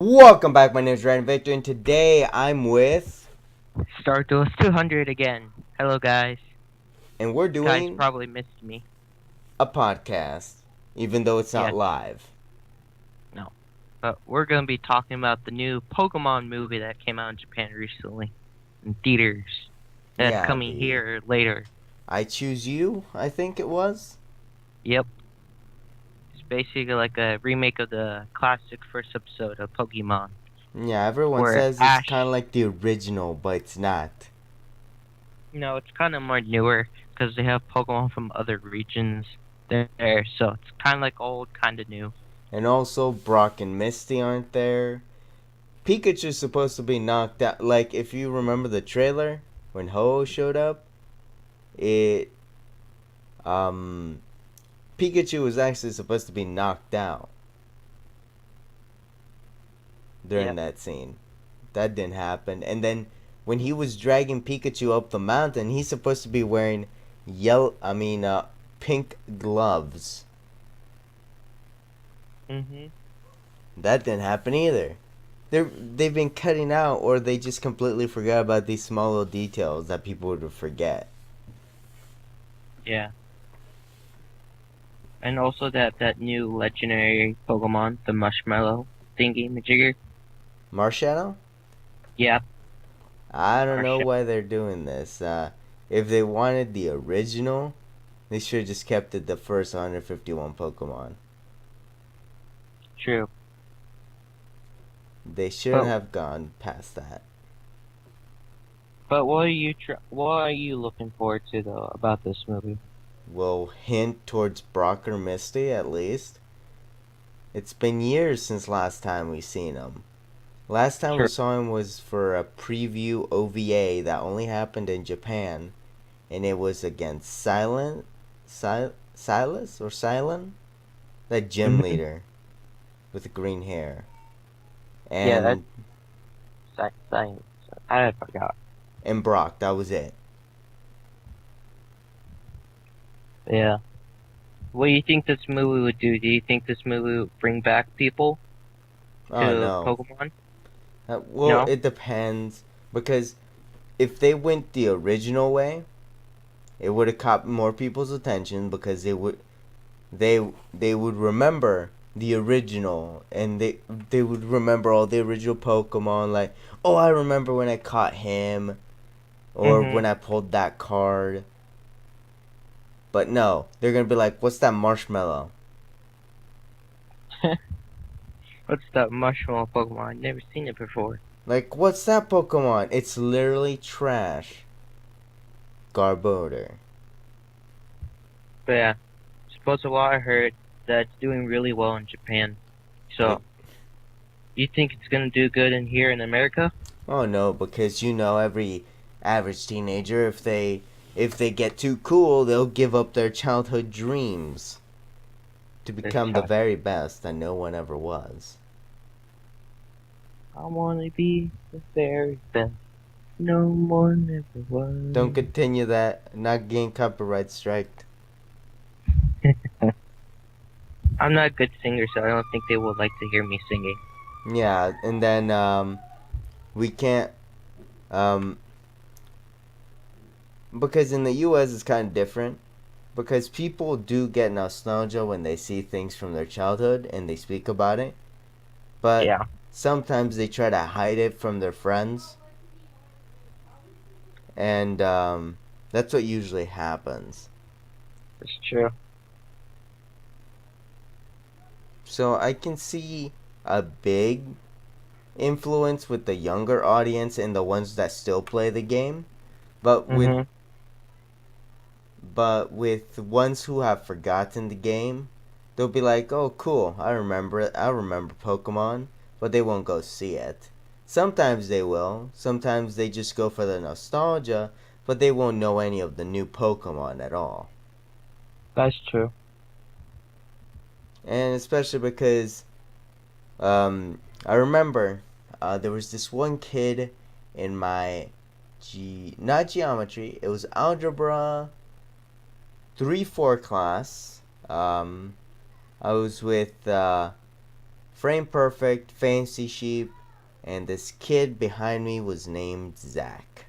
Welcome back, my name is RandomVictory, and today I'm with, StarDuelist 200 again. Hello, guys. and we're Guys doing probably missed me. a podcast, even though it's not Yes, live. no. But we're going to be talking about the new Pokemon movie that came out in Japan recently in theaters. That's Yeah, coming the here later. I Choose You, I think it was. Yep. It's basically like a remake of the classic first episode of Pokemon, Yeah, everyone where says it's kind of Ash. like the original, but it's not. No, it's kind of more newer because they have Pokemon from other regions there, so it's kind of like old, kind of new. And also, Brock and Misty aren't there. Pikachu's supposed to be knocked out. Like, if you remember the trailer, when Ho showed up, it, um, Pikachu was actually supposed to be knocked out during Yep. that scene. That didn't happen. And then when he was dragging Pikachu up the mountain, he's supposed to be wearing pink gloves. Mhm. That didn't happen either. They've been cutting out, or they just completely forgot about these small little details that people would forget. Yeah. And also that new legendary Pokemon, the Mushmallow thingy majigger. Marshadow? Yep, I don't know Marshall. why they're doing this. If they wanted the original, they should have just kept it the first 151 Pokemon. True. They shouldn't But have gone past that. but what are you looking forward to though about this movie? Will hint towards Brock or Misty at least. It's been years since last time we seen him. Last time we True. saw him was for a preview OVA that only happened in Japan, and it was against Silas or Silent, that gym Mhm. leader with the green hair, Yeah, that's and science. I forgot. Brock. That was it. Yeah. What do you think this movie would do? Do you think this movie would bring back people Oh to no. Pokemon? Well, No. it depends because if they went the original way, it would have caught more people's attention because they would remember the original, and they would remember all the original Pokemon, like, oh, I remember when I caught him or when Mhm. I pulled that card. But no, they're gonna be like, what's that marshmallow? What's that Mushmallow Pokemon? I've never seen it before. Like, what's that Pokemon? It's literally trash. Garbodor. But yeah, supposed to what I heard that it's doing really well in Japan. It, So you think it's gonna do good in here in America? oh no, because every average teenager, if they get too cool, they'll give up their childhood dreams to This become the child. very best that no one ever was. I wanna be the very best. No one ever Don't was. continue that. Not getting copyright striked. I'm not a good singer, so I don't think they would like to hear me singing. Yeah, and then we can't um because in the U.S. it's kind of different because people do get nostalgia when they see things from their childhood and they speak about it, but Yeah, sometimes they try to hide it from their friends, and that's what usually happens. that's true. So I can see a big influence with the younger audience and the ones that still play the game, but Mhm. with ones who have forgotten the game, they'll be like, "Oh, cool! I remember it. I remember Pokemon," but they won't go see it. Sometimes they will. Sometimes they just go for the nostalgia, but they won't know any of the new Pokemon at all. That's true. And especially because I remember there was this one kid in my not geometry. It was algebra 3-4 class. I was with Frame Perfect, Fancy Sheep, and this kid behind me was named Zach.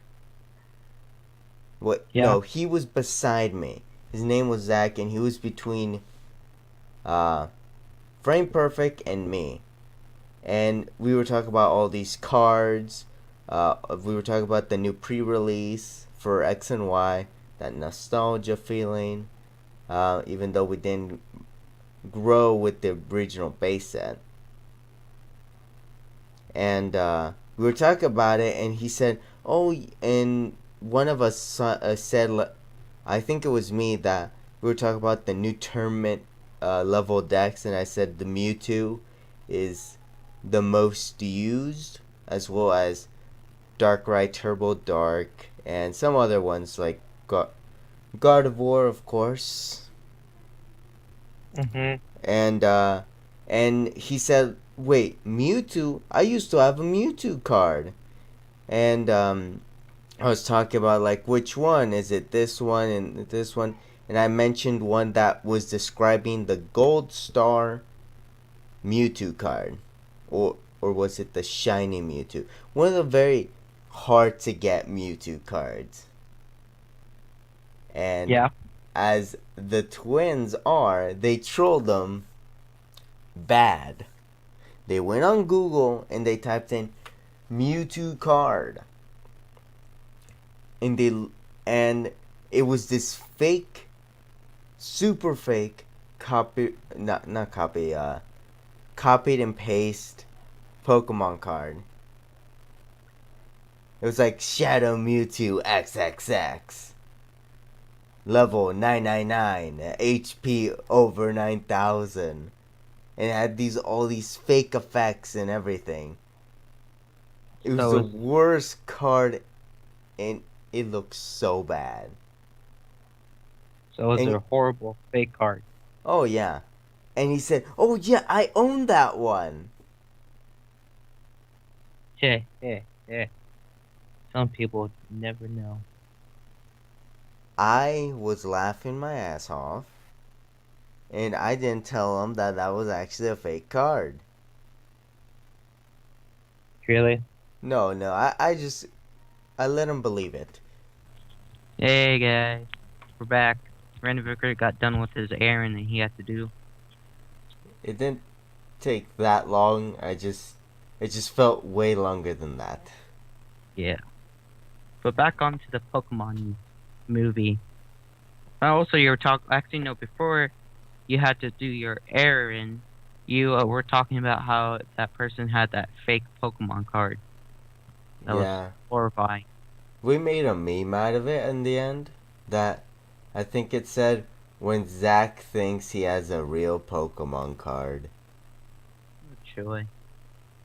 What? Yeah. No, he was beside me. His name was Zach, and he was between Frame Perfect and me. And we were talking about all these cards. We were talking about the new pre-release for X and Y, that nostalgia feeling. Even though we didn't grow with the original base set. And we were talking about it, and he said, "Oh," and one of us said, I think it was me, that we were talking about the new tournament level decks, and I said the Mewtwo is the most used, as well as Darkrai, Turbo Dark, and some other ones like God of War, of course. Mhm. And he said, "Wait, Mewtwo? I used to have a Mewtwo card." And I was talking about, like, which one is it? This one and this one, and I mentioned one that was describing the Gold Star Mewtwo card, or was it the Shiny Mewtwo? One of the very hard to get Mewtwo cards. And Yeah. as the twins are, they trolled them bad. They went on Google and they typed in Mewtwo card, and it was this fake, super fake copy, not copy, copied and paste Pokemon card. It was like Shadow Mewtwo XXX, level 999, HP over 9,000, and it had all these fake effects and everything. It was the So worst card, and it looked so bad. it was And a horrible fake card. oh yeah, and he said, "Oh yeah, I own that one." Yeah. Some people never know. I was laughing my ass off, and I didn't tell him that that was actually a fake card. Really? No, I let him believe it. Hey guys, we're back. RandomVictory got done with his errand that he had to do. It didn't take that long. It just felt way longer than that. Yeah. But back onto the Pokemon movie. Also, you were talking. Actually, no. Before you had to do your errand, you were talking about how that person had that fake Pokemon card. That was Yeah, horrifying. we made a meme out of it in the end. That I think it said, when Zach thinks he has a real Pokemon card. Joy.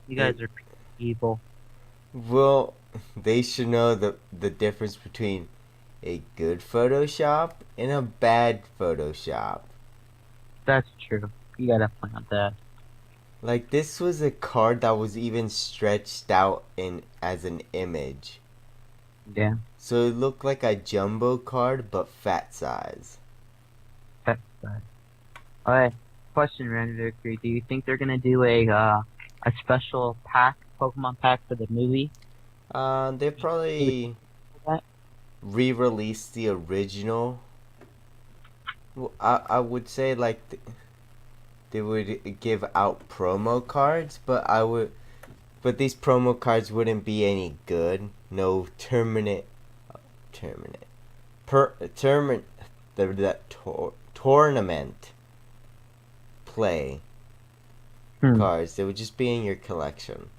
You It guys are evil. Well, they should know the difference between a good Photoshop and a bad Photoshop. That's true. You gotta point out that. Like, this was a card that was even stretched out in as an image. Yeah. So it looked like a jumbo card but fat size. That's bad. Alright. Question, RandomVictory. Do you think they're gonna do a special pack, Pokemon pack for the movie? They probably That? re-released the original. Well, I would say, like, they would give out promo cards, but these promo cards wouldn't be any good. No tournament, tournament play cards. They would just be in your collection.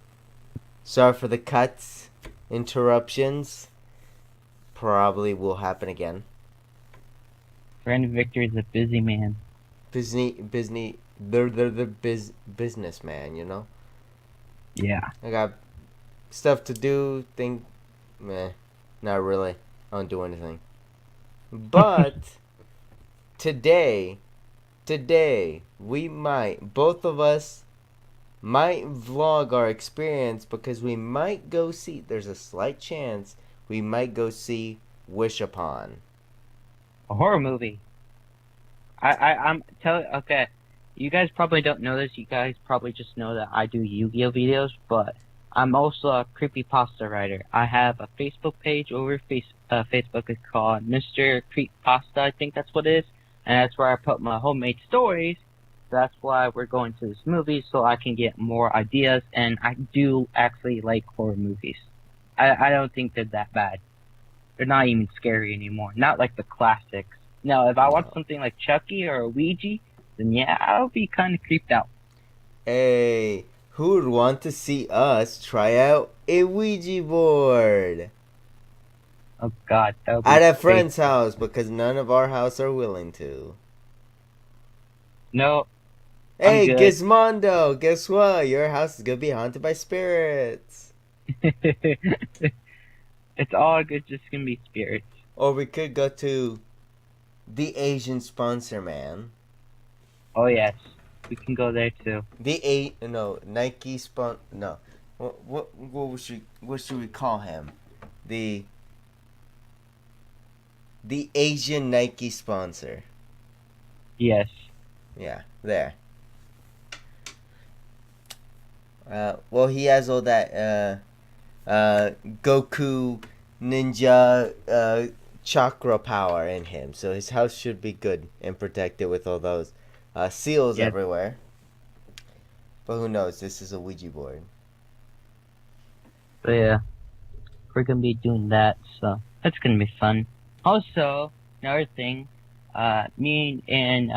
Sorry for the cuts, interruptions. Probably will happen again. RandomVictory is a busy man. They're businessman, you know. Yeah. I got stuff to do. Meh, not really. I don't do anything. But today, both of us might vlog our experience, because we might go see. There's a slight chance we might go see Wish Upon. A horror movie. I'm telling. Okay. You guys probably don't know this. You guys probably just know that I do Yu-Gi-Oh videos, but I'm also a creepypasta writer. I have a Facebook page over Facebook. It's called Mr. Creepypasta. I think that's what it is, and that's where I put my homemade stories. That's why we're going to this movie, so I can get more ideas. And I do actually like horror movies. I don't think they're that bad. They're not even scary anymore. Not like the classics. Now, if I watch No. something like Chucky or Ouija, then yeah, I'll be kind of creeped out. Hey, who would want to see us try out a Ouija board Oh God, that would at be a crazy. friend's house because none of our house are willing to? No, I'm Hey, good. Gizmondo, guess what? Your house is gonna be haunted by spirits. It's all good, just gonna be spirits. Or we could go to the Asian sponsor man. Oh yes, we can go there too. Nike no. What should we call him? The the Asian Nike sponsor. Yes. Yeah, there. Well, he has all that Goku ninja chakra power in him, so his house should be good and protected with all those seals Yes. everywhere. But who knows? This is a Ouija board. But yeah, we're gonna be doing that, so that's gonna be fun. Also, another thing, me and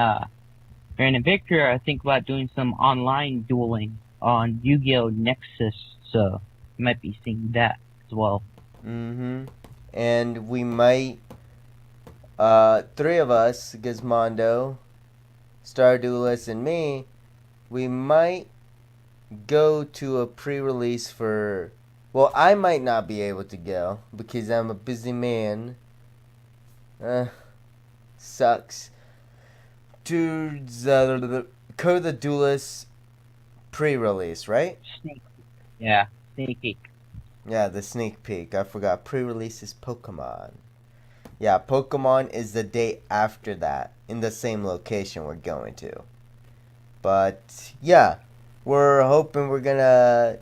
RandomVictory are thinking about doing some online dueling on Yu-Gi-Oh! Nexus, so you might be seeing that as well. Mm-hmm. And we might, three of us, Gizmondo, StarDuelist, and me, we might go to a pre-release for. Well, I might not be able to go because I'm a busy man. Sucks. To the Code the Duelist pre-release, right? Sneak, yeah, sneak peek. Yeah, the sneak peek. I forgot. Pre-release is Pokemon. Yeah, Pokemon is the day after that in the same location we're going to. But yeah, we're hoping we're gonna.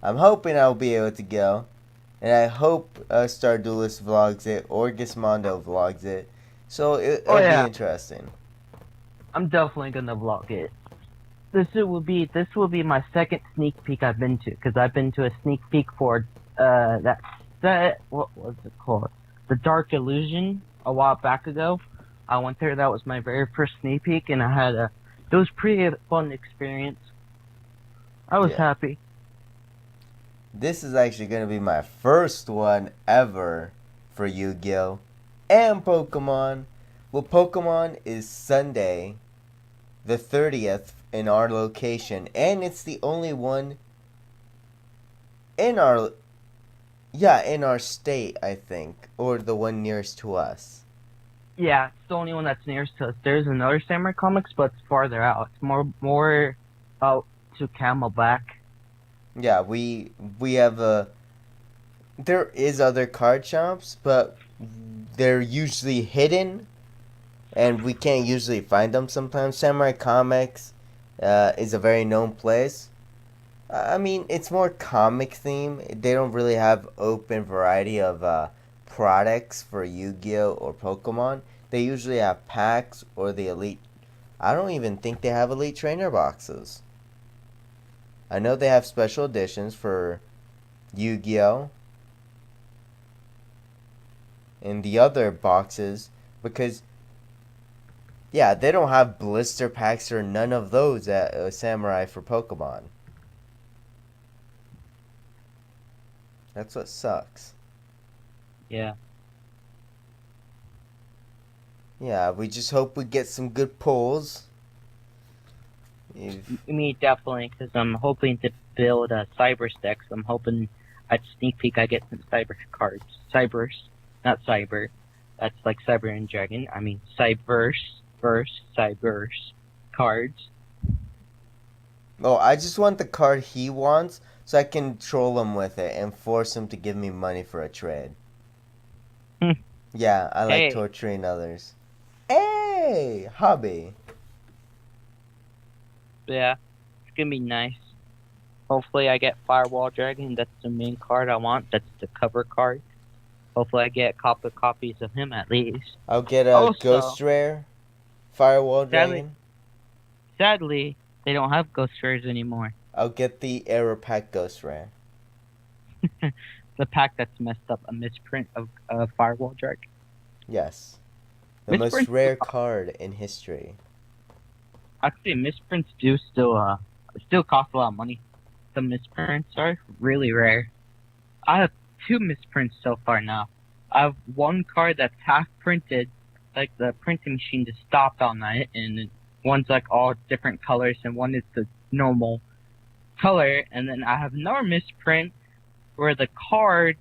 I'm hoping I'll be able to go, and I hope StarDuelist vlogs it or Gizmondo vlogs it. So Oh it'll be yeah, interesting. I'm definitely gonna vlog it. This will be my second sneak peek I've been to, because I've been to a sneak peek for that what was it called? The Dark Illusion a while back ago. I went there. That was my very first sneak peek, and I had it was pretty fun experience. I was Yeah. happy. This is actually gonna be my first one ever for Yu-Gi-Oh! And Pokemon. Well, Pokemon is Sunday, the 30th in our location, and it's the only one in our in our state, I think, or the one nearest to us. Yeah, it's the only one that's nearest to us. There's another Samurai Comics, but it's farther out. It's more out to Camelback. Yeah, we have a there is other card shops, but they're usually hidden and we can't usually find them sometimes. Samurai Comics is a very known place. I mean, it's more comic theme. They don't really have open variety of products for Yu-Gi-Oh or Pokemon. They usually have packs or the elite. I don't even think they have elite trainer boxes. I know they have special editions for Yu-Gi-Oh and the other boxes because yeah, they don't have blister packs or none of those at Samurai for Pokemon. That's what sucks. Yeah. Yeah, we just hope we get some good pulls. If, Me definitely, because I'm hoping to build a Cyber stacks. I'm hoping at sneak peek I get some Cyber cards. Cybers, not Cyber. That's like Cyber and Dragon. I mean Cybers cards. oh, I just want the card he wants so I can troll him with it and force him to give me money for a trade. Yeah, I like Hey, torturing others. Hey, hobby. But yeah, it's gonna be nice. Hopefully I get Firewall Dragon. That's the main card I want. That's the cover card. Hopefully I get a couple copies of him at least. I'll get a Also, Ghost Rare Firewall sadly, Dragon. sadly, they don't have Ghost Rares anymore. I'll get the Error Pack Ghost Rare. The pack that's messed up, a misprint of Firewall Dragon. Yes. The most Misprints, rare card in history. actually, misprints do still cost a lot of money. The misprints are really rare. I have 2 misprints so far now. I have one card that's half printed, like the printing machine just stopped on it, and one's like all different colors, and one is the normal color, and then I have another misprint where the card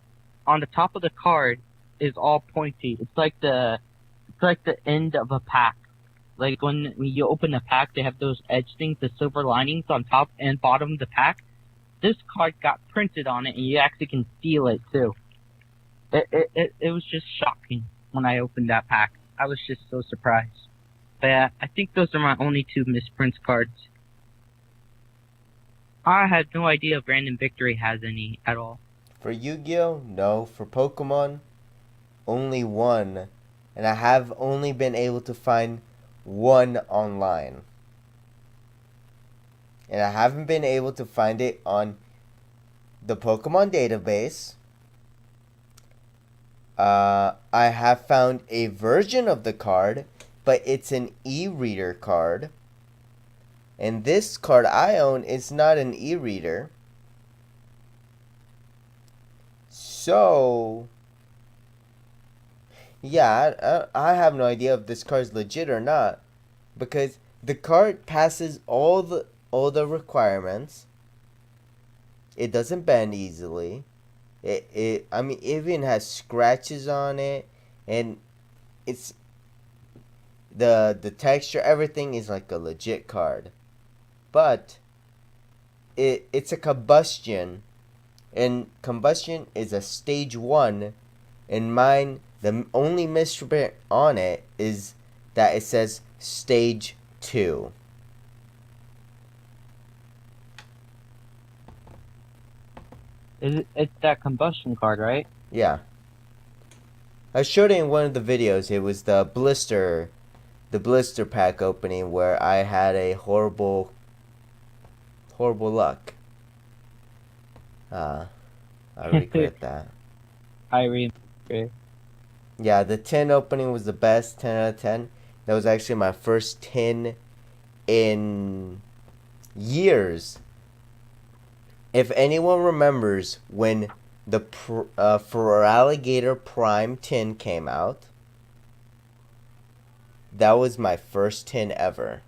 on the top of the card is all pointy. It's like the end of a pack. Like when you open a pack, they have those edge things, the silver linings on top and bottom of the pack. This card got printed on it, and you actually can feel it too. It was just shocking when I opened that pack. I was just so surprised. But yeah, I think those are my only 2 misprints cards. I had no idea if RandomVictory has any at all. For Yu-Gi-Oh, no. For Pokemon, only one. And I have only been able to find one online. And I haven't been able to find it on the Pokemon database. I have found a version of the card, but it's an e-reader card. And this card I own is not an e-reader. So, yeah, I have no idea if this card's legit or not, because the card passes all the requirements. It doesn't bend easily. It even has scratches on it, and it's the texture, everything is like a legit card. But it's a combustion, and combustion is a stage 1, and mine, the only misprint on it is that it says stage 2. It's that combustion card, right? Yeah. I showed it in one of the videos. It was the blister pack opening where I had a horrible luck. I regret that. I remember. Yeah, the 10 opening was the best, 10 out of 10. That was actually my first 10 in years. If anyone remembers when the for Alligator Prime 10 came out, that was my first 10 ever.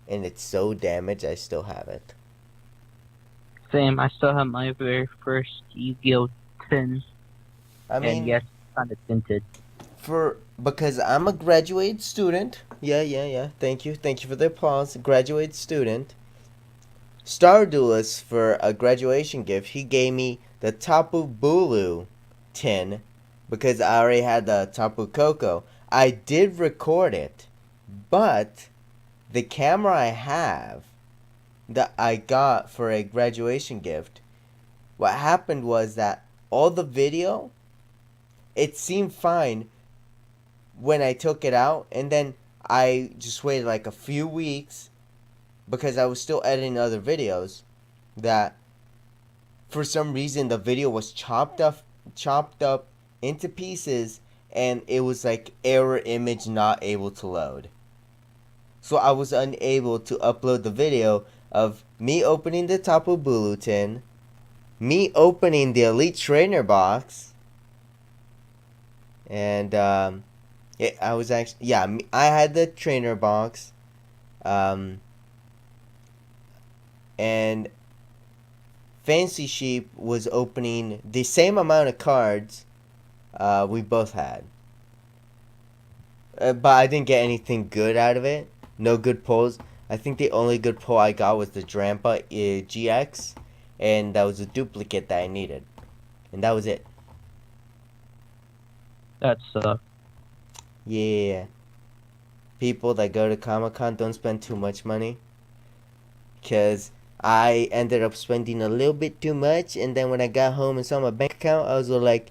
And it's so damaged, I still have it. Same, I still have my very first Yu-Gi-Oh! 10. And yes, kind of tinted. Because I'm a graduate student. Yeah. Thank you for the applause. Graduate student. StarDuelist, for a graduation gift, he gave me the Tapu Bulu tin because I already had the Tapu Koko. I did record it, but the camera I have that I got for a graduation gift, what happened was that all the video, it seemed fine when I took it out, and then I just waited like a few weeks because I was still editing other videos, that for some reason the video was chopped up into pieces, and it was like error image not able to load. So I was unable to upload the video of me opening the Tapu Bulu tin, me opening the Elite Trainer box, and I had the trainer box, and Fancy Sheep was opening the same amount of cards we both had. But I didn't get anything good out of it. No good pulls. I think the only good pull I got was the Drampa GX, and that was a duplicate that I needed. And that was it. That sucks. Yeah. people that go to Comic-Con don't spend too much money. Because I ended up spending a little bit too much, and then when I got home and saw my bank account, I was like,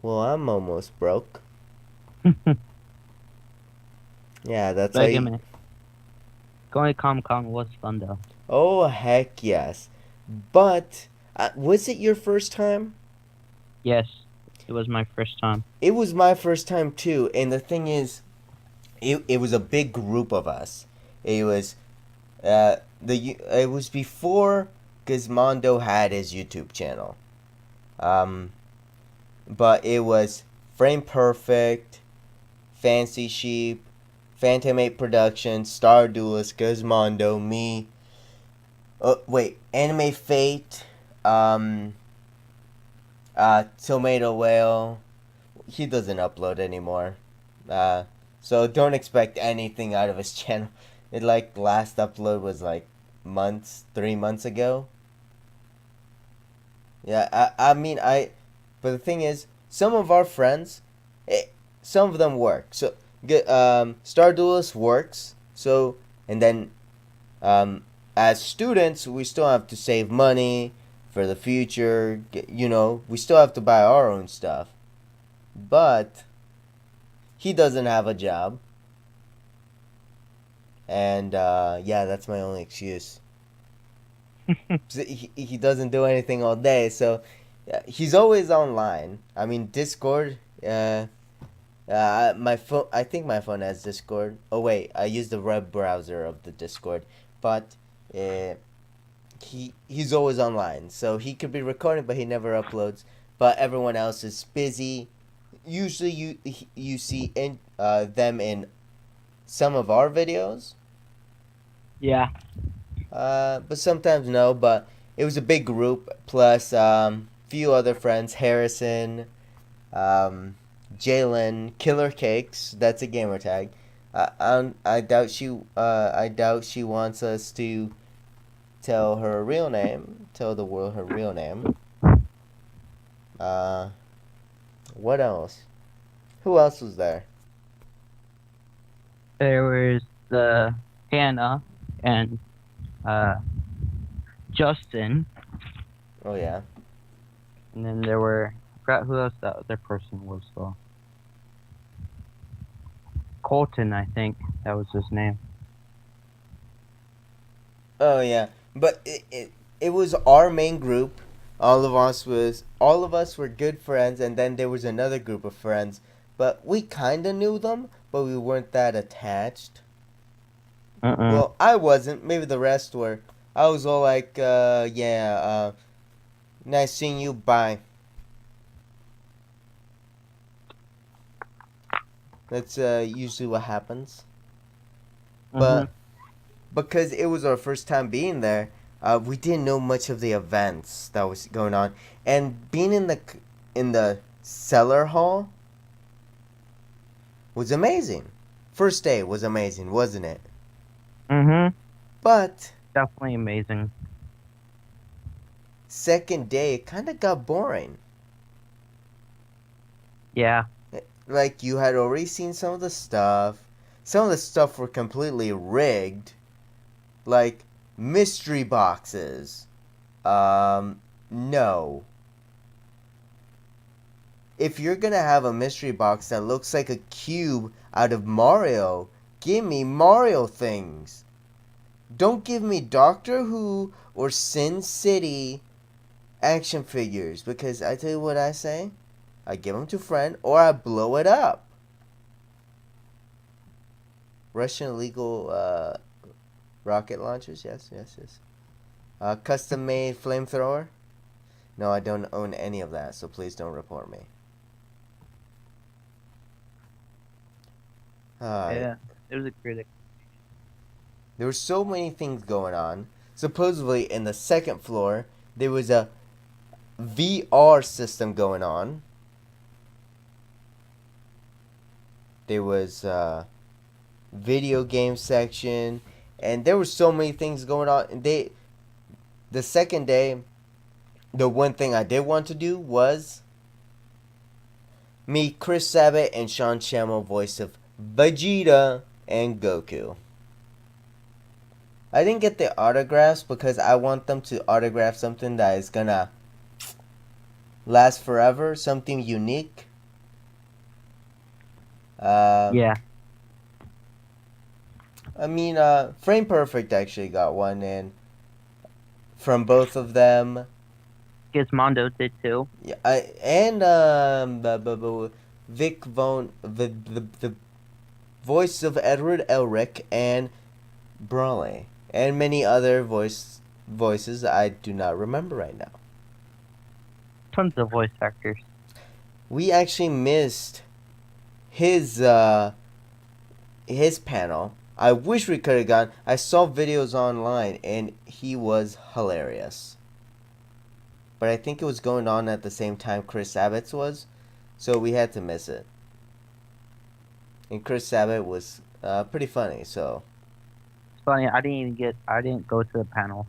well, I'm almost broke. Yeah, that's Like a why. minute. Going to Comic Con was fun though. Oh, heck yes. But, was it your first time? Yes, it was my first time. It was my first time too, and the thing is, it was a big group of us. It was it was before Gizmondo had his YouTube channel. Um, but it was Frame Perfect, Fancy Sheep, Phantom 8 Productions, StarDuelist, Gizmondo, me. Wait, Anime Fate, um, Tomato Whale. He doesn't upload anymore. Uh, so don't expect anything out of his channel. It like last upload was like 3 months ago. Yeah, I mean but the thing is, some of our friends, some of them work. So, Star Duelist works. So, and then, as students, we still have to save money for the future. We still have to buy our own stuff. But he doesn't have a job, and yeah, that's my only excuse. He doesn't do anything all day, so he's always online. I mean, Discord. My phone. I think my phone has Discord. Oh wait, I use the web browser of the Discord, but he's always online, so he could be recording, but he never uploads. But everyone else is busy. Usually, you see them in some of our videos. Yeah. But sometimes no. But it was a big group plus few other friends. Harrison, Jalen, Killer Cakes. That's a gamer tag. I doubt she wants us to tell her real name. Tell the world her real name. What else? Who else was there? There was the Hannah and Justin, Oh yeah. and then there were I forgot who else that other person was though. Colton, I think that was his name. Oh yeah. But it was our main group. All of us were good friends, and then there was another group of friends, but we kind of knew them, but we weren't that attached. Well, I wasn't. Maybe the rest were. I was all like, yeah, nice seeing you. Bye. That's usually what happens. But because it was our first time being there, we didn't know much of the events that was going on, and being in the cellar hall was amazing. First day was amazing, wasn't it? But Definitely amazing. second day, it kind of got boring. Yeah. Like, you had already seen some of the stuff. Some of the stuff were completely rigged. Like, mystery boxes. No. If you're gonna have a mystery box that looks like a cube out of Mario, give me Mario things. Don't give me Doctor Who or Sin City action figures, because I tell you what I say, I give them to a friend or I blow it up. Russian illegal rocket launchers, yes. Custom made flamethrower. No, I don't own any of that, so please don't report me. Yeah. It was a great. There were so many things going on. Supposedly, in the second floor, there was a VR system going on. There was a video game section, and there were so many things going on. And the second day, the one thing I did want to do was Meet Chris Sabat and Sean Shammo, voice of Vegeta and Goku. I didn't get the autographs because I want them to autograph something that is gonna last forever, something unique. Yeah. I mean, Frame Perfect actually got one, and from both of them. Gizmondo did too. Yeah, Vic Von, the voice of Edward Elric and Brawley, and many other voices I do not remember right now. Tons of voice actors. We actually missed his panel. I wish we could have gone. I saw videos online and he was hilarious. But I think it was going on at the same time Chris Sabat's was, so we had to miss it. And Chris Sabat was pretty funny, so. It's funny, I didn't go to the panel.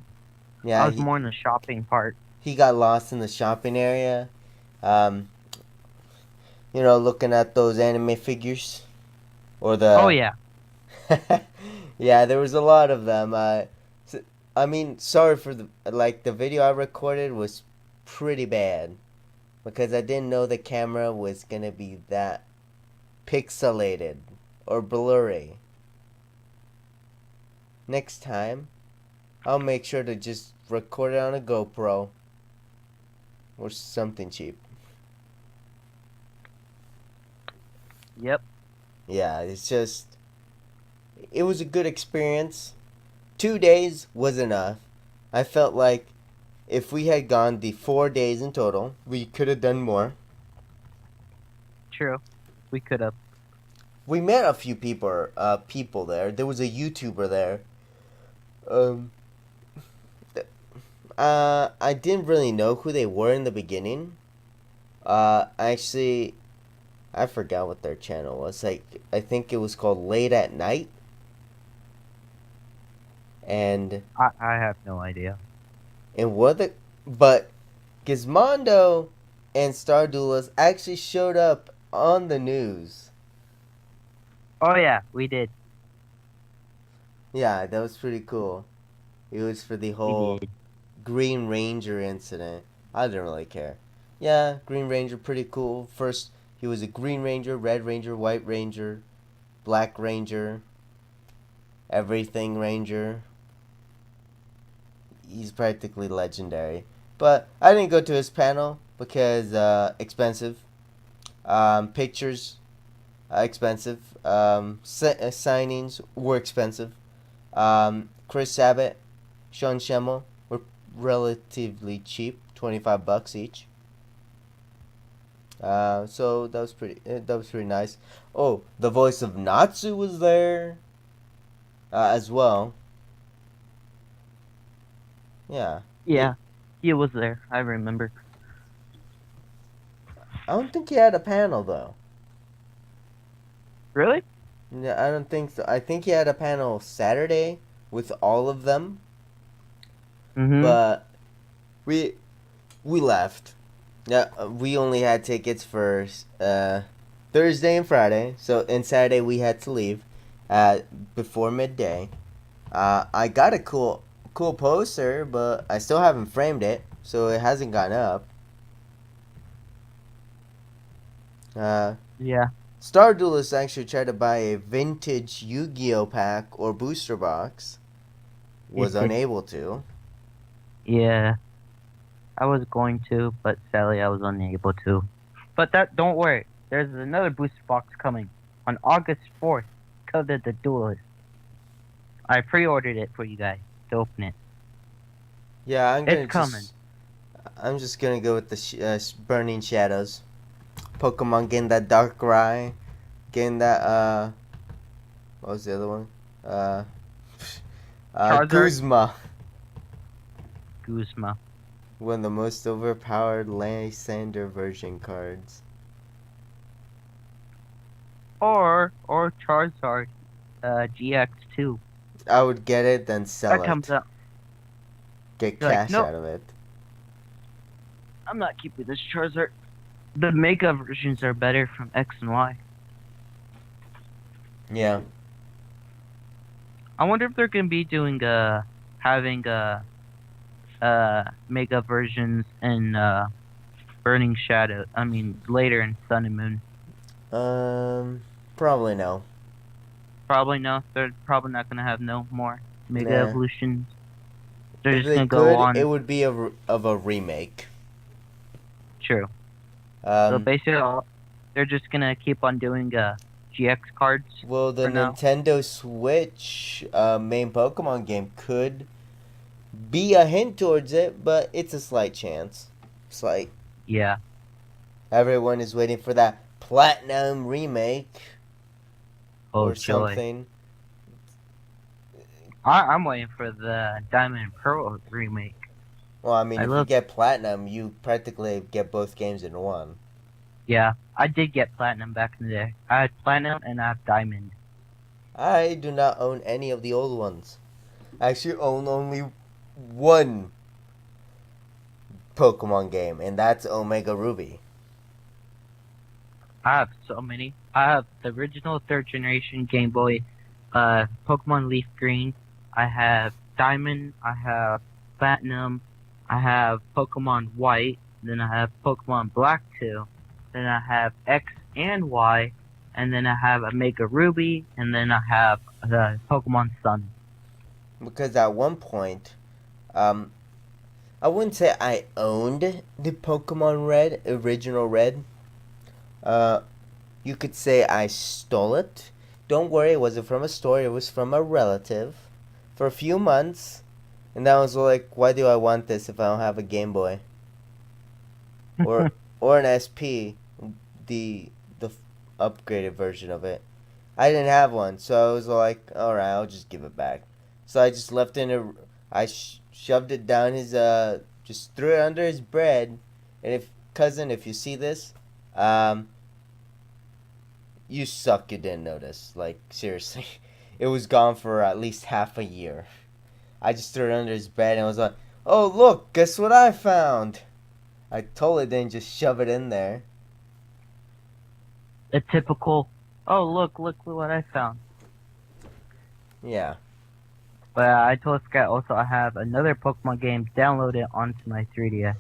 Yeah, I was more in the shopping part. He got lost in the shopping area. Looking at those anime figures. Or the... Oh, yeah. Yeah, there was a lot of them. Sorry for the video I recorded was pretty bad. Because I didn't know the camera was going to be that pixelated or blurry. Next time, I'll make sure to just record it on a GoPro. Or something cheap. Yep. Yeah, it was a good experience. 2 days was enough. I felt like if we had gone the 4 days in total, we could have done more. True. We could have. We met a few people there. There was a YouTuber there. I didn't really know who they were in the beginning. Actually, I forgot what their channel was. I think it was called Late at Night. And I have no idea. But Gizmondo and StarDuelist actually showed up on the news. Oh yeah, we did. Yeah, that was pretty cool. It was for the whole Green Ranger incident. I didn't really care. Yeah, Green Ranger, pretty cool. First, he was a Green Ranger, Red Ranger, White Ranger, Black Ranger, Everything Ranger. He's practically legendary. But I didn't go to his panel because expensive. Pictures, expensive. Signings were expensive. Chris Sabat, Sean Shammo were relatively cheap, $25 each. So that was pretty nice. Oh, the voice of Natsu was there, as well. Yeah. Yeah, he was there. I remember. I don't think he had a panel though. Really? Yeah, I don't think so. I think he had a panel Saturday with all of them. Mm-hmm. But we left. Yeah, we only had tickets for Thursday and Friday. And Saturday we had to leave before midday. I got a cool poster, but I still haven't framed it, so it hasn't gone up. Yeah. StarDuelist actually tried to buy a vintage Yu-Gi-Oh pack or booster box. Was unable to. Yeah. I was going to, but sadly I was unable to. But don't worry. There's another booster box coming on August 4th. Covered the Duelist. I pre-ordered it for you guys to open it. Yeah, I'm just gonna go with the Burning Shadows. Pokemon getting that Darkrai, getting that what was the other one? Guzma. One of the most overpowered Lysander version cards. Or Charizard GX2. I would get it, then sell it. That comes out. Get cash nope. out of it. I'm not keeping this Charizard. The mega versions are better from X and Y. Yeah. I wonder if they're gonna be doing having mega versions in Burning Shadow. I mean later in Sun and Moon. Um, probably no. Probably no. They're probably not gonna have no more mega Nah. evolutions. They're If just they gonna go could, it on. would be of a remake. True. So Um, basically, they're just gonna keep on doing GX cards well, the for now. Nintendo Switch main Pokemon game could be a hint towards it, but it's a slight chance. Slight. Yeah. Everyone is waiting for that Platinum remake Oh or joy. something. I'm waiting for the Diamond and Pearl remake. Well, I mean, I if you love. get Platinum, you practically get both games in one. Yeah, I did get Platinum back in the day. I had Platinum and I have Diamond. I do not own any of the old ones. I actually own only one Pokemon game, and that's Omega Ruby. I have so many. I have the original third generation Game Boy, Pokemon Leaf Green. I have Diamond. I have Platinum. I have Pokemon White. Then I have Pokemon Black 2. Then I have X and Y. And then I have Omega Ruby. And then I have the Pokemon Sun. Because at one point, um, I wouldn't say I owned the Pokemon Red, original Red. Uh, you could say I stole it. Don't worry, it wasn't from a store, it was from a relative. For a few months, and I was like, why do I want this if I don't have a Game Boy? Or or an SP, the upgraded version of it. I didn't have one, so I was like, all right, I'll just give it back. So I just left it in a, shoved it down his just threw it under his bread. And if cousin, if you see this, um, you suck. You didn't notice. Like seriously, it was gone for at least half a year. I just threw it under his bed and was like, oh look, guess what I found. I totally didn't just shove it in there. A typical, oh, look what I found. Yeah. But I told this guy also I have another Pokemon game downloaded onto my 3DS.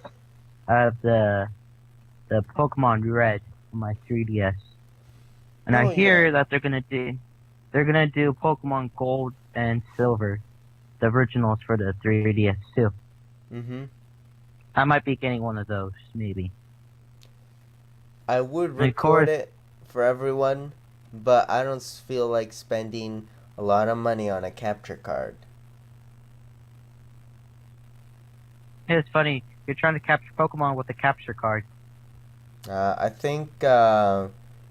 I have the Pokemon Red on my 3DS. And I Oh yeah. hear that they're gonna do Pokemon Gold and Silver, the originals for the 3DS too. Mhm. I might be getting one of those, maybe. I would And of record course, it for everyone, but I don't feel like spending a lot of money on a capture card. it's funny, you're trying to capture Pokemon with a capture card. I think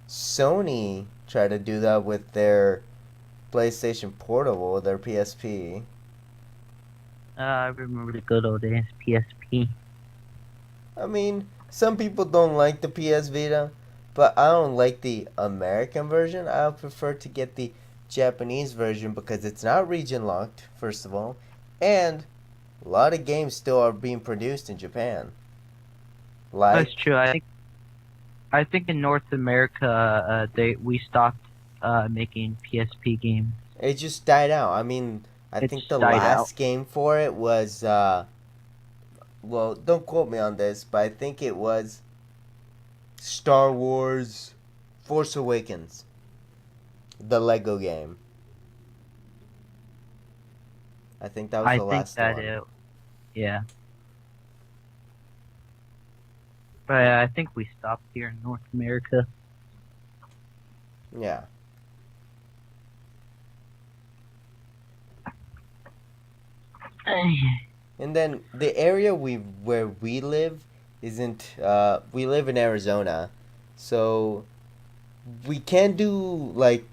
Sony tried to do that with their PlayStation Portable, their PSP. I remember the good old days, PSP. I mean, some people don't like the PS Vita, but I don't like the American version. I prefer to get the Japanese version because it's not region locked, first of all, and a lot of games still are being produced in Japan. That's Like, true. I think in North America, we stopped making PSP games. it just died out. I mean, I It's think the died out. last game for it was, well, don't quote me on this, but I think it was Star Wars Force Awakens, the Lego game. I think that was I the think last that one. yeah. But I think we stopped here in North America. Yeah. And then the area where we live isn't we live in Arizona. So we can do like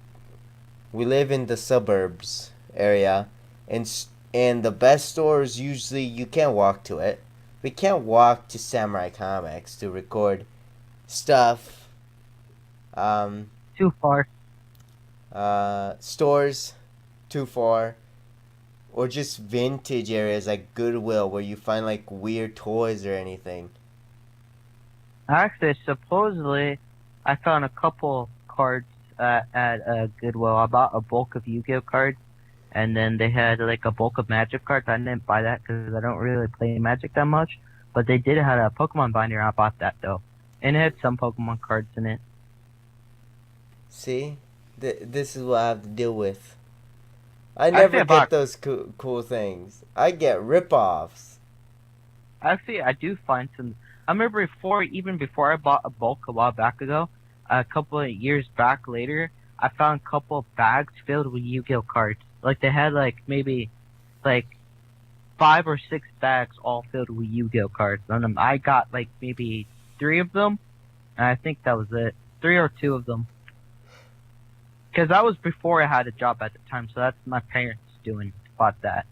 we live in the suburbs area and and the best stores usually you can't walk to it. We can't walk to Samurai Comics to record stuff. Um Too far. stores too far or just vintage areas like Goodwill where you find like weird toys or anything. Actually, supposedly, I found a couple cards at Goodwill. I bought a bulk of Yu-Gi-Oh cards, and then they had like a bulk of Magic cards. I didn't buy that because I don't really play Magic that much. But they did have a Pokemon binder. I bought that though, and it had some Pokemon cards in it. See, this is what I have to deal with. I Actually, never I get bought. those cool things. I get rip-offs. Actually, I do find some. I remember even before I bought a bulk a while back ago, a couple of years back later, I found a couple of bags filled with Yu-Gi-Oh cards. Like they had like maybe like 5 or 6 bags all filled with Yu-Gi-Oh cards on them. I got like maybe 3 of them, and I think that was it. 3 or 2 of them. Because that was before I had a job at the time, so that's my parents doing. Bought that.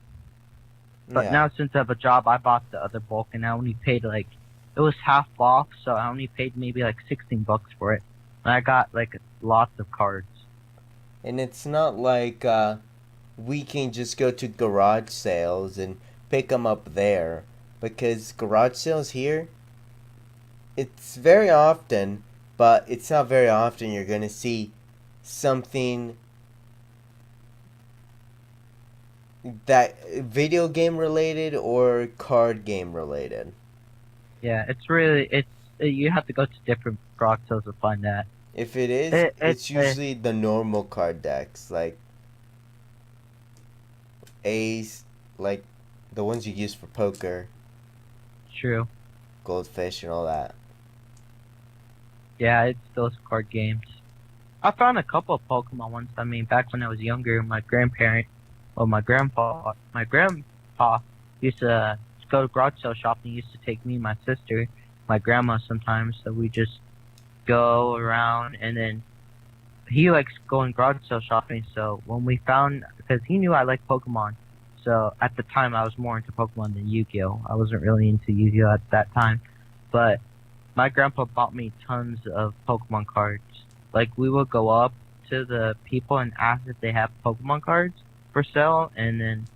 But Yeah. now since I have a job, I bought the other bulk, and I only paid like it was half off, so I only paid maybe like $16 for it. And I got like lots of cards. And it's not like we can just go to garage sales and pick them up there. Because garage sales here, it's very often, but it's not very often you're going to see something that video game related or card game related. Yeah, it's you have to go to different garage sales to find that. If it is, It it's usually the normal card decks, like Ace, like the ones you use for poker, true. goldfish, and all that. Yeah, it's those card games. I found a couple of Pokemon ones. I mean, back when I was younger, my grandpa used to go to garage sale shopping. He used to take me and my sister, my grandma sometimes. So we just go around, and then he likes going garage sale shopping. So when we found, because he knew I liked Pokemon, so at the time I was more into Pokemon than Yu-Gi-Oh. I wasn't really into Yu-Gi-Oh at that time, but my grandpa bought me tons of Pokemon cards. Like we would go up to the people and ask if they have Pokemon cards for sale, and then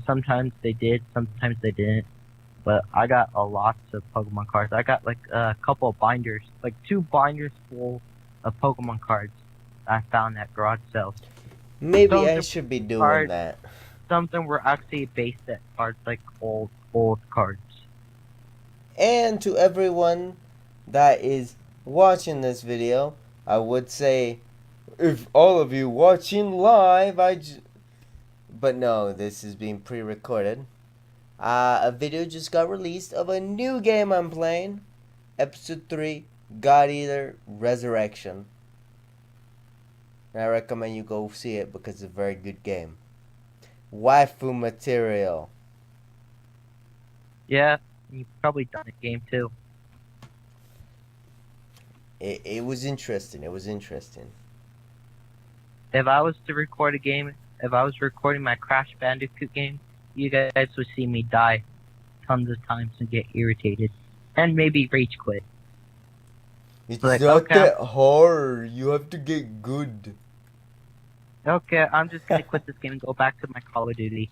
sometimes they did, sometimes they didn't. But I got a lots of Pokemon cards. I got like a couple of binders, like 2 binders full of Pokemon cards. I found at garage sales. Maybe Some of I them should be were doing cards, that. some of them were actually base set cards, like old cards. And to everyone that is watching this video, I would say, if all of you watching live, but no, this is being pre-recorded. A video just got released of a new game I'm playing, Episode 3, God Eater Resurrection. And I recommend you go see it because it's a very good game. Waifu material. Yeah, you've probably done the game too. It was interesting. It was interesting. If I was to record a game, if I was recording my Crash Bandicoot game, you guys would see me die tons of times and get irritated, and maybe rage quit. It's Like, not that hard. You have to get good. okay, I'm just gonna quit this game and go back to my Call of Duty.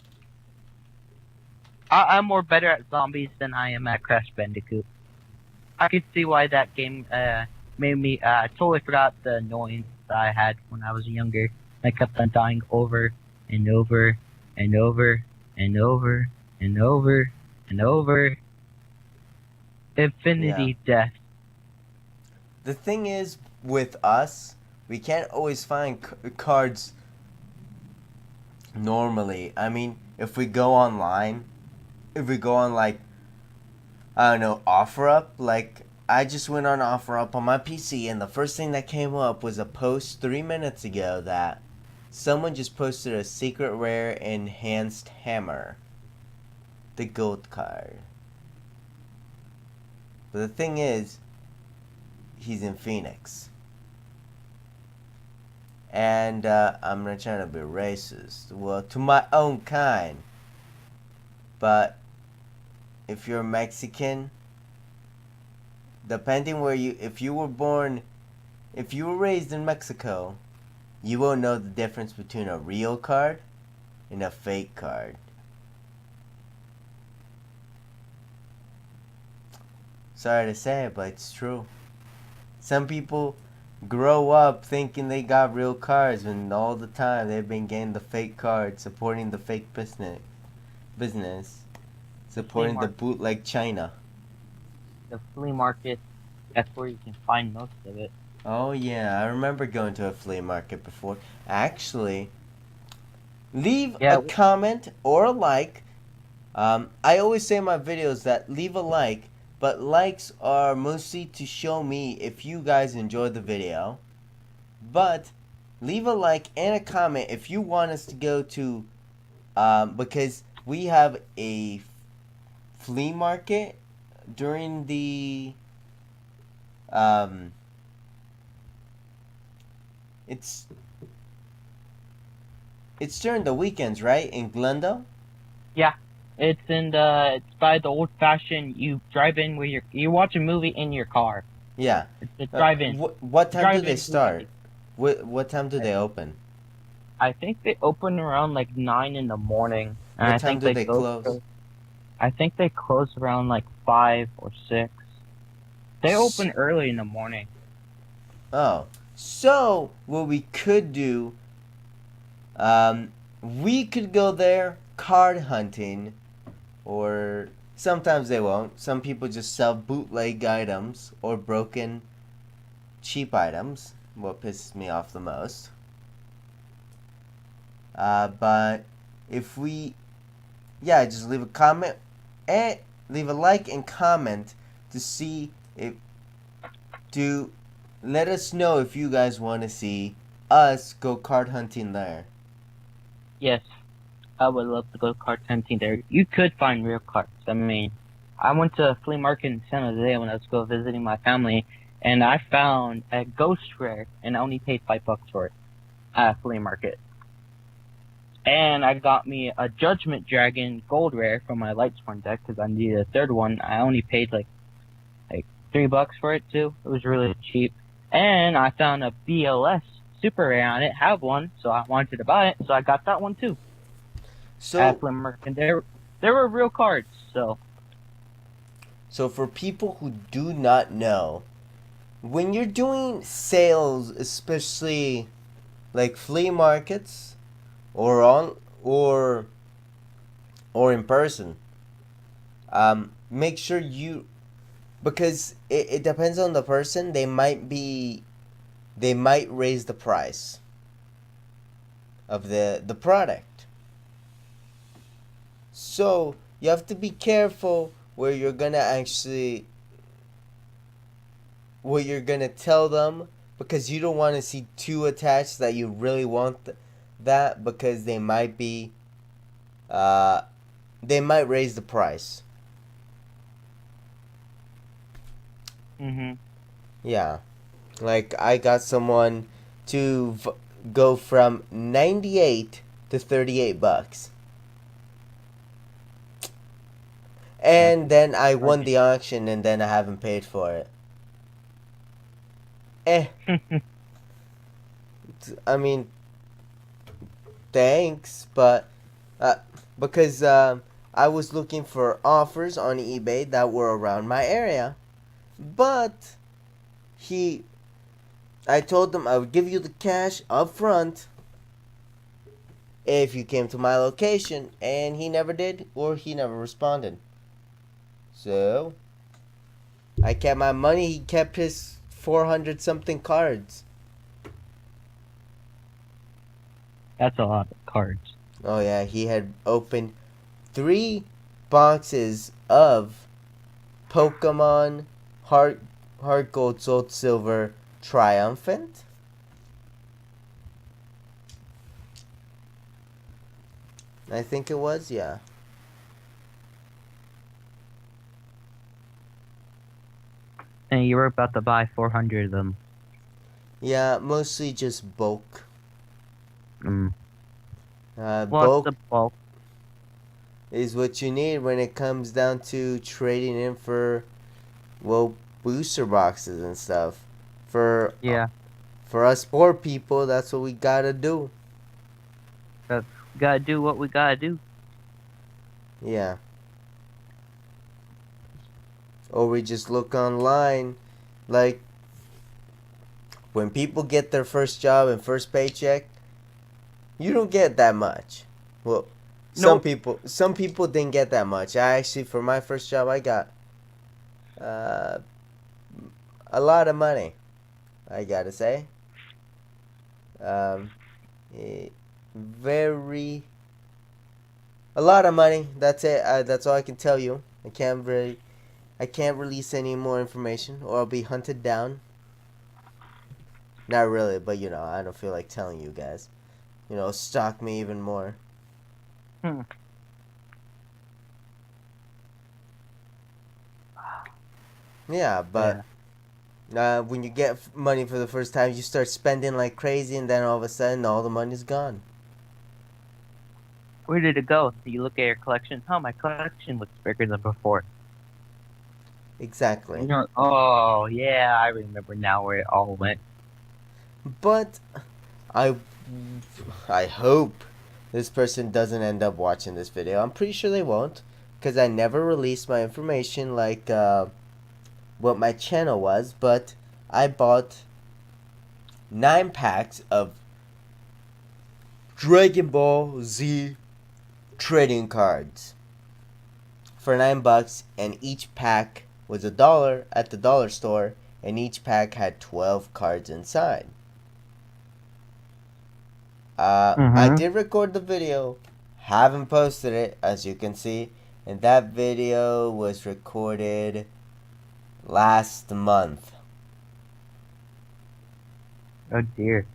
I'm more better at zombies than I am at Crash Bandicoot. I could see why that game made me. I totally forgot the annoyance that I had when I was younger. I kept on dying over and over and over and over and over and over. Infinity death. The thing is, with us, we can't always find cards normally. I mean, if we go online, if we go on like, I don't know, OfferUp, like I just went on OfferUp on my PC and the first thing that came up was a post 3 minutes ago that someone just posted a secret rare enhanced hammer. The gold card. But the thing is, he's in Phoenix. And I'm not trying to be racist. Well, to my own kind. But if you're Mexican, depending where if you were raised in Mexico, you won't know the difference between a real card and a fake card. Sorry to say it, but it's true. Some people grow up thinking they got real cards when all the time they've been getting the fake cards, supporting the fake business, The flea supporting the market. bootleg China. The flea market. That's where you can find most of it. Oh yeah, I remember going to a flea market before. Actually, leave a Yeah. comment or a like. I always say in my videos that leave a like, but likes are mostly to show me if you guys enjoyed the video. But leave a like and a comment if you want us to go to, because we have a flea market during the, um, it's it's during the weekends, right, in Glendale? Yeah. It's by the old fashioned. You drive in with you watch a movie in your car. Yeah. It's the drive-in. What time do they Drive-in start? movie. What time do I they open? I think they open around like 9 in the morning, and What I time think do they they go close? till I think they close around like 5 or 6. They open early in the morning. Oh, so what we could do, we could go there card hunting, or sometimes they won't. Some people just sell bootleg items or broken, cheap items. What pisses me off the most. But if we, yeah, just leave a comment and leave a like and comment to see if to let us know if you guys want to see us go card hunting there. Yes, I would love to go card hunting there. You could find real cards. I mean, I went to a flea market in San Jose when I was go visiting my family, and I found a ghost rare, and I only paid $5 for it at a flea market. And I got me a Judgment Dragon gold rare for my Lightsworn deck because I needed a third one. I only paid like $3 for it too. It was really cheap. And I found a BLS super rare on it. Have one, so I wanted to buy it, so I got that one too. At So, flea market, and there were real cards. So so for people who do not know, when you're doing sales, especially like flea markets or on or in person, make sure you, because it depends on the person. They might raise the price of the product. So you have to be careful where you're gonna actually what you're gonna tell them, because you don't want to see too attached that you really want that, because uh they might raise the price. mhm. Yeah, like I got someone to go from 98 to $38, That's and then I won bargain. the auction, and then I haven't paid for it. Eh, I mean, thanks, but uh, because I was looking for offers on eBay that were around my area, but he, I told him I would give you the cash up front if you came to my location, and he never did, or he never responded. So I kept my money. He kept his 400 something cards. That's a lot of cards. Oh yeah, he had opened 3 boxes of Pokemon Heart Gold Soul Silver Triumphant. I think it was, yeah. And you were about to buy 400 of them. Yeah, mostly just bulk. Mm. What's Bulk the bulk? is what you need when it comes down to trading in for, well, booster boxes and stuff. For Yeah, for us poor people, that's what we gotta do. but we gotta do what we gotta do. Yeah. or we just look online. Like, when people get their first job and first paycheck, you don't get that much. Well, Nope. some people didn't get that much. I actually, for my first job, I got uh, a lot of money, I gotta say. Um, eh, very a lot of money. That's it. That's all I can tell you. I can't release any more information, or I'll be hunted down. Not really, but I don't feel like telling you guys. Stalk me even more. Hmm. Yeah, but Yeah. when you get money for the first time, you start spending like crazy, and then all of a sudden, all the money's gone. Where did it go? You look at your collection. Oh, my collection looks bigger than before. Exactly. Oh, yeah, I remember now where it all went. But I, I hope this person doesn't end up watching this video. I'm pretty sure they won't, because I never released my information like what my channel was. But I bought 9 packs of Dragon Ball Z trading cards for $9, and each pack was $1 at the dollar store, and each pack had 12 cards inside. I Mm-hmm. did record the video, haven't posted it, as you can see, and that video was recorded last month. Oh, dear.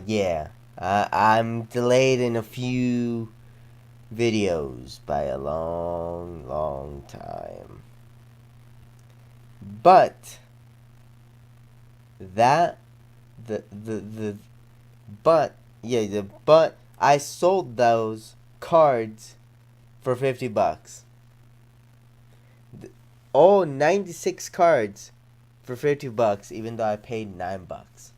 Yeah. I'm delayed in a few videos by a long, long time. But that the but yeah the but I sold those cards for $50. All 96 cards for $50, even though I paid $9.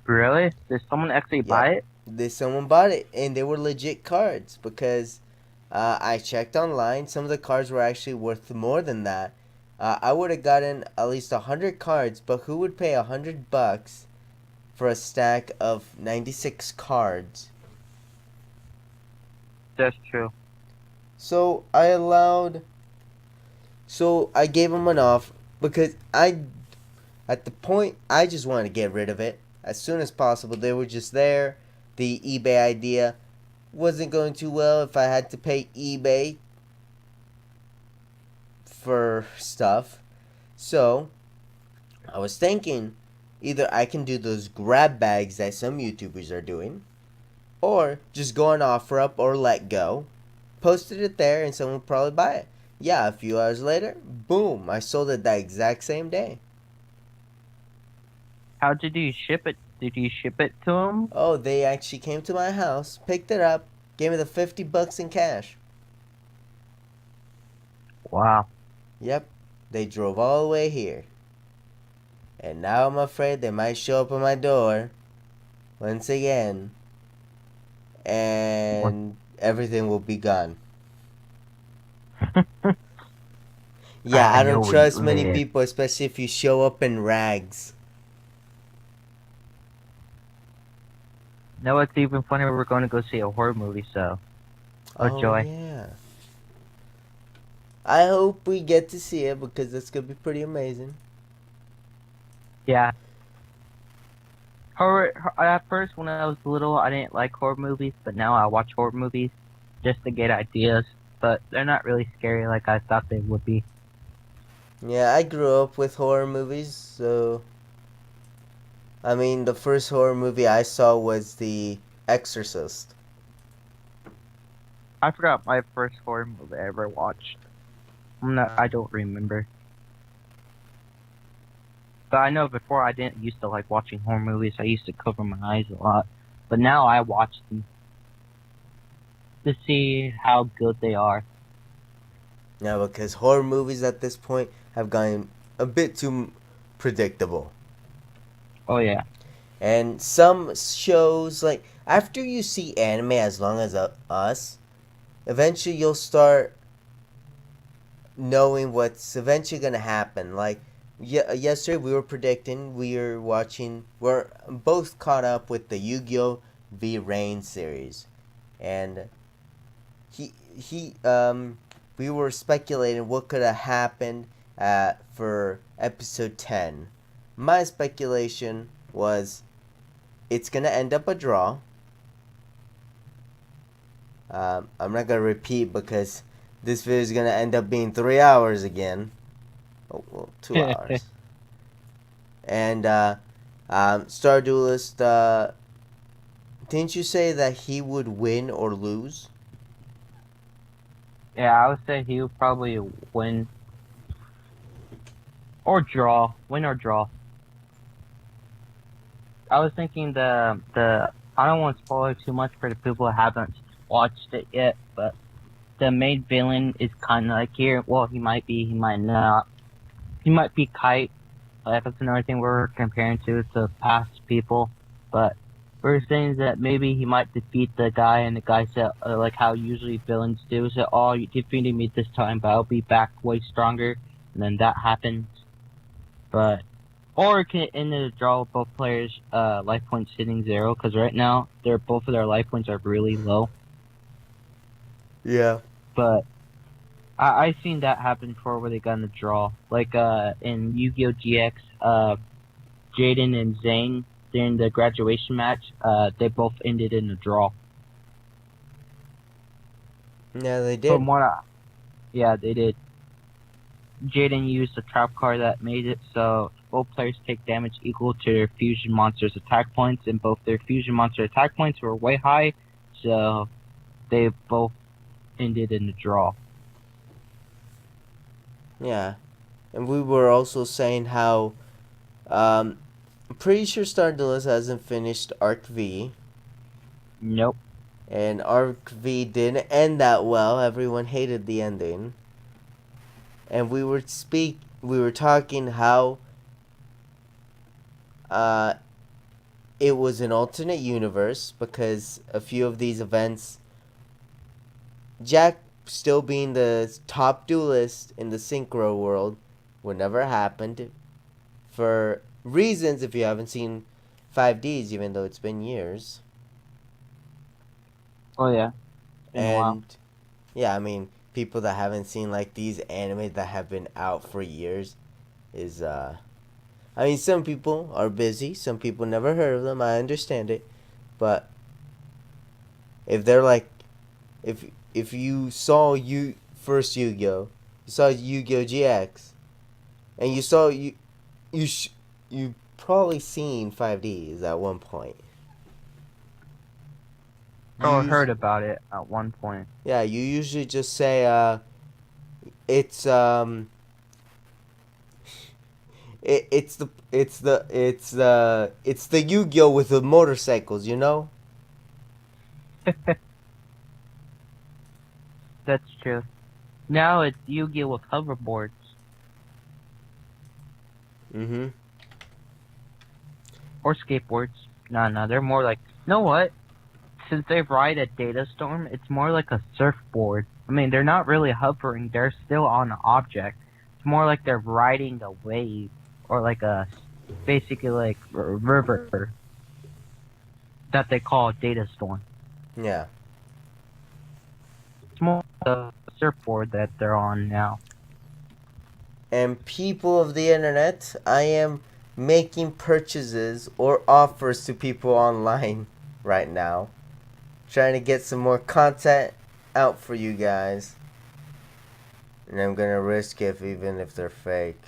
Really? Did someone actually Yep. buy it? Someone bought it, and they were legit cards because I checked online. Some of the cards were actually worth more than that. I would have gotten at least 100 cards, but who would pay $100 for a stack of 96 cards? That's true. So I gave them an off because at the point, I just wanted to get rid of it as soon as possible. They were just there. The eBay idea wasn't going too well if I had to pay eBay for stuff. So, I was thinking either I can do those grab bags that some YouTubers are doing, or just go on OfferUp or Let Go, posted it there, and someone would probably buy it. Yeah, a few hours later, boom, I sold it that exact same day. How did you ship it? Did you ship it to him? Oh, they actually came to my house, picked it up, gave me the $50 in cash. Wow. Yep, they drove all the way here. And now I'm afraid they might show up at my door once again, What? and everything will be gone. Yeah, I I know don't where you trust many live. people, especially if you show up in rags. No, what's even funnier? We're going to go see a horror movie, so. Oh, Oh, joy. yeah. I hope we get to see it because it's going to be pretty amazing. Yeah. At first, when I was little, I didn't like horror movies, but now I watch horror movies just to get ideas. But they're not really scary like I thought they would be. Yeah, I grew up with horror movies, so. I mean, the first horror movie I saw was The Exorcist. I forgot my first horror movie I ever watched. I don't remember. But I know before I didn't used to like watching horror movies. I used to cover my eyes a lot. But now I watch them to see how good they are. Yeah, because horror movies at this point have gotten a bit too predictable. Oh yeah. And some shows, like, after you see anime as long as us, eventually you'll start knowing what's eventually gonna happen. Like yesterday, we were predicting. We're watching. We're both caught up with the Yu-Gi-Oh! V Rain series, and we were speculating what could have happened for episode 10. My speculation was it's gonna end up a draw. I'm not gonna repeat because this video is gonna end up being 3 hours again. Oh, well, 2 hours. And StarDuelist, didn't you say that he would win or lose? Yeah, I would say he would probably win or draw. Win or draw. I was thinking the I don't want to spoil it too much for the people who haven't watched it yet, but the main villain is kind of like here. Well, he might be, he might not. He might be Kite. Like that's another thing we're comparing to past people, but we're saying that maybe he might defeat the guy, and the guy said like how usually villains do. So, oh, you defeated me this time, but I'll be back way stronger. And then that happens, but. Or it can end in a draw with both players' life points hitting 0, because right now both of their life points are really low. Yeah. But I've seen that happen before where they got in a draw. Like in Yu-Gi-Oh! GX, Jaden and Zane during the graduation match, they both ended in a draw. Yeah, they did. From what yeah, they did. Jaden used a trap card that made it so both players take damage equal to their fusion monster's attack points, and both their fusion monster attack points were way high, so they both ended in a draw. Yeah. And we were also saying how I'm pretty sure StarDuelist hasn't finished Arc V. Nope. And Arc V didn't end that well. Everyone hated the ending. And we were talking how it was an alternate universe because a few of these events, Jack still being the top duelist in the synchro world, would never happened for reasons if you haven't seen 5Ds, even though it's been years. Oh yeah. And yeah, I mean, people that haven't seen like these anime that have been out for years is I mean, some people are busy, some people never heard of them. I understand it. But if they're like if you saw first Yu-Gi-Oh, you saw Yu-Gi-Oh GX, and you probably seen 5Ds at one point. Or heard about it at one point. Yeah, you usually just say it's it's the Yu-Gi-Oh with the motorcycles, you know? That's true. Now it's Yu-Gi-Oh with hoverboards. Mhm. Or skateboards. No, they're more like, you know what? Since they ride a data storm, it's more like a surfboard. I mean, they're not really hovering, they're still on an object. It's more like they're riding a wave, or like basically like a river that they call a data storm. Yeah. It's more the surfboard that they're on now. And people of the internet, I am making purchases or offers to people online right now. Trying to get some more content out for you guys. And I'm gonna risk it even if they're fake.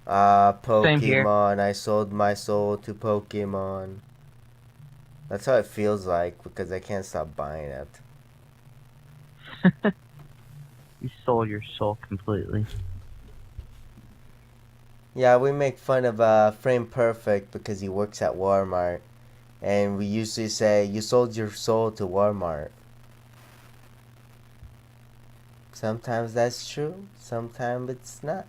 Pokemon. I sold my soul to Pokemon. That's how it feels like because I can't stop buying it. You sold your soul completely. Yeah, we make fun of Frame Perfect because he works at Walmart. And we usually say, you sold your soul to Walmart. Sometimes that's true, sometimes it's not.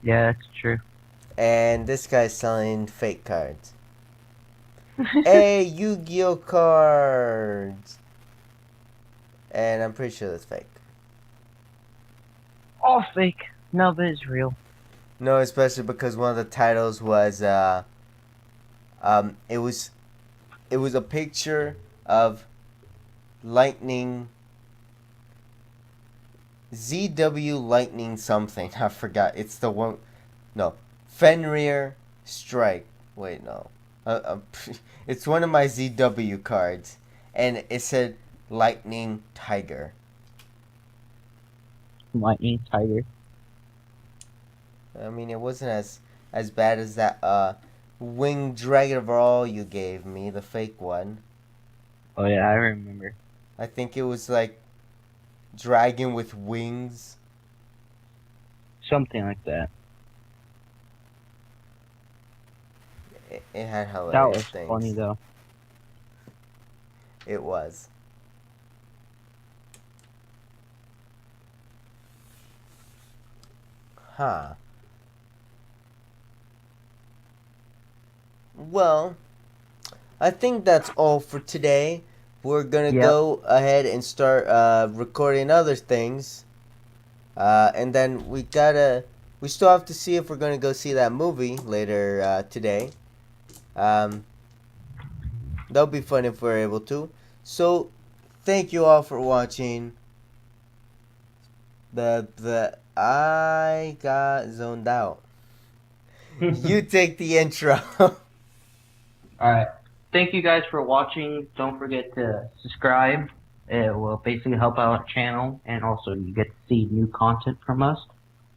Yeah, that's true. And this guy's selling fake cards. Hey, Yu-Gi-Oh cards! And I'm pretty sure that's fake. all fake. None of it is real. No, especially because one of the titles was it was a picture of lightning ZW lightning something. I forgot. It's the one. No, Fenrir Strike. Wait, no. It's one of my ZW cards, and it said Lightning Tiger. Lightning tiger. I mean, it wasn't as bad as that Winged Dragon of All you gave me, the fake one. Oh yeah, I remember. I think it was like dragon with wings. Something like that. It had hilarious That was things. funny though. It was. Huh. Well, I think that's all for today. We're gonna go ahead and start recording other things. And then we still have to see if we're gonna go see that movie later today. That'll be fun if we're able to. So, thank you all for watching. I got zoned out. You take the intro. Alright. Thank you guys for watching. Don't forget to subscribe. It will basically help out our channel, and also you get to see new content from us.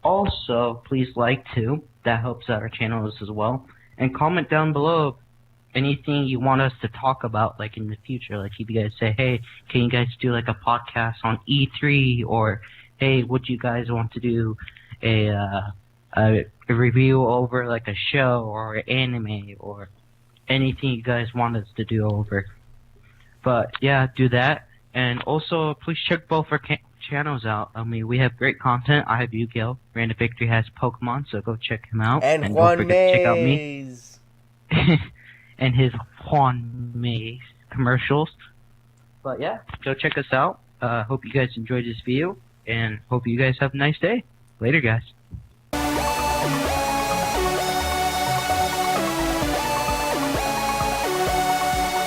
Also, please like too. That helps out our channels as well. And comment down below anything you want us to talk about, like in the future. Like if you guys say, hey, can you guys do like a podcast on E3, or hey, would you guys want to do a review over like a show or anime or anything you guys want us to do over. But yeah, do that. And also, please check both our channels out. I mean, we have great content. I have Yu-Gi-Oh! RandomVictory has Pokemon, so go check him out. And don't Juan forget to check out me. Mays. And his Juan Mays commercials. But yeah, go check us out. Hope you guys enjoyed this video, and hope you guys have a nice day. Later, guys.